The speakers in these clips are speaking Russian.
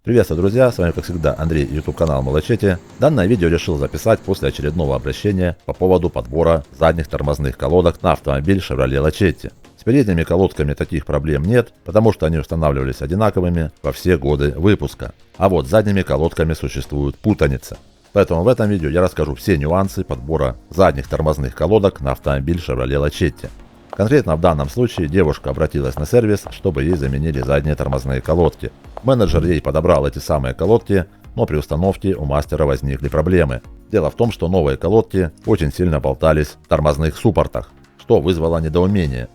Приветствую, друзья, с вами как всегда Андрей, YouTube канал Молочете. Данное видео решил записать после очередного обращения по поводу подбора задних тормозных колодок на автомобиль Chevrolet Lachetti. С передними колодками таких проблем нет, потому что они устанавливались одинаковыми во все годы выпуска. А вот с задними колодками существует путаница. Поэтому в этом видео я расскажу все нюансы подбора задних тормозных колодок на автомобиль Chevrolet Lachetti. Конкретно в данном случае девушка обратилась на сервис, чтобы ей заменили задние тормозные колодки. Менеджер ей подобрал эти самые колодки, но при установке у мастера возникли проблемы. Дело в том, что новые колодки очень сильно болтались в тормозных суппортах, что вызвало недоумение.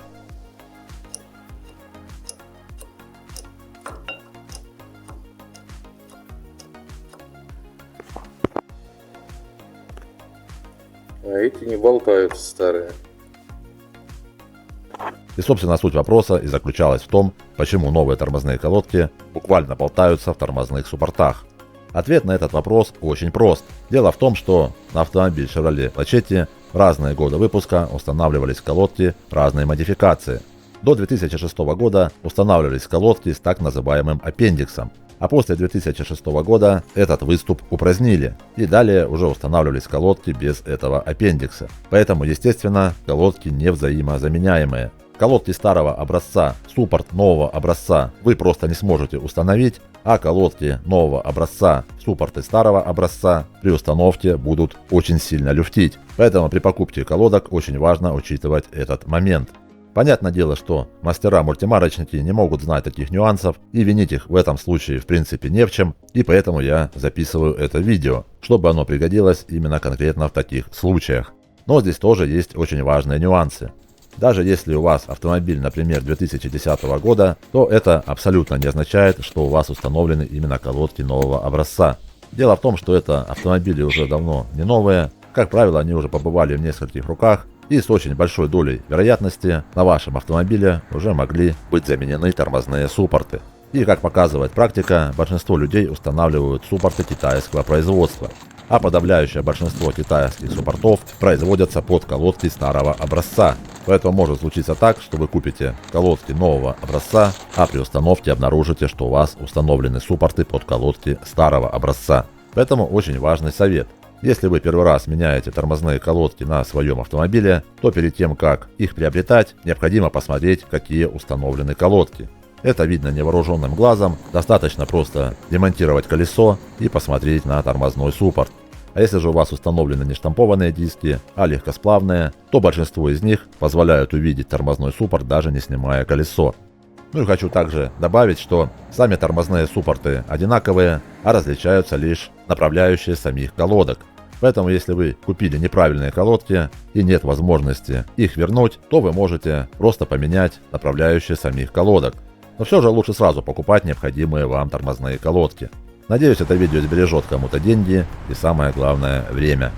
А эти не болтаются, старые. И собственно суть вопроса и заключалась в том, почему новые тормозные колодки буквально болтаются в тормозных суппортах. Ответ на этот вопрос очень прост. Дело в том, что на автомобиль Chevrolet Lachetti в разные годы выпуска устанавливались колодки разной модификации. До 2006 года устанавливались колодки с так называемым аппендиксом, а после 2006 года этот выступ упразднили, и далее уже устанавливались колодки без этого аппендикса. Поэтому, естественно, колодки не взаимозаменяемые. Колодки старого образца, суппорт нового образца вы просто не сможете установить, а колодки нового образца, суппорты старого образца при установке будут очень сильно люфтить. Поэтому при покупке колодок очень важно учитывать этот момент. Понятное дело, что мастера-мультимарочники не могут знать таких нюансов, и винить их в этом случае в принципе не в чем, и поэтому я записываю это видео, чтобы оно пригодилось именно конкретно в таких случаях. Но здесь тоже есть очень важные нюансы. Даже если у вас автомобиль, например, 2010 года, то это абсолютно не означает, что у вас установлены именно колодки нового образца. Дело в том, что это автомобили уже давно не новые, как правило, они уже побывали в нескольких руках, и с очень большой долей вероятности на вашем автомобиле уже могли быть заменены тормозные суппорты. И как показывает практика, большинство людей устанавливают суппорты китайского производства, а подавляющее большинство китайских суппортов производятся под колодки старого образца. Поэтому может случиться так, что вы купите колодки нового образца, а при установке обнаружите, что у вас установлены суппорты под колодки старого образца. Поэтому очень важный совет. Если вы первый раз меняете тормозные колодки на своем автомобиле, то перед тем, как их приобретать, необходимо посмотреть, какие установлены колодки. Это видно невооруженным глазом, достаточно просто демонтировать колесо и посмотреть на тормозной суппорт. А если же у вас установлены не штампованные диски, а легкосплавные, то большинство из них позволяют увидеть тормозной суппорт, даже не снимая колесо. Ну и хочу также добавить, что сами тормозные суппорты одинаковые, а различаются лишь направляющие самих колодок. Поэтому если вы купили неправильные колодки и нет возможности их вернуть, то вы можете просто поменять направляющие самих колодок. Но все же лучше сразу покупать необходимые вам тормозные колодки. Надеюсь, это видео сбережет кому-то деньги и самое главное время.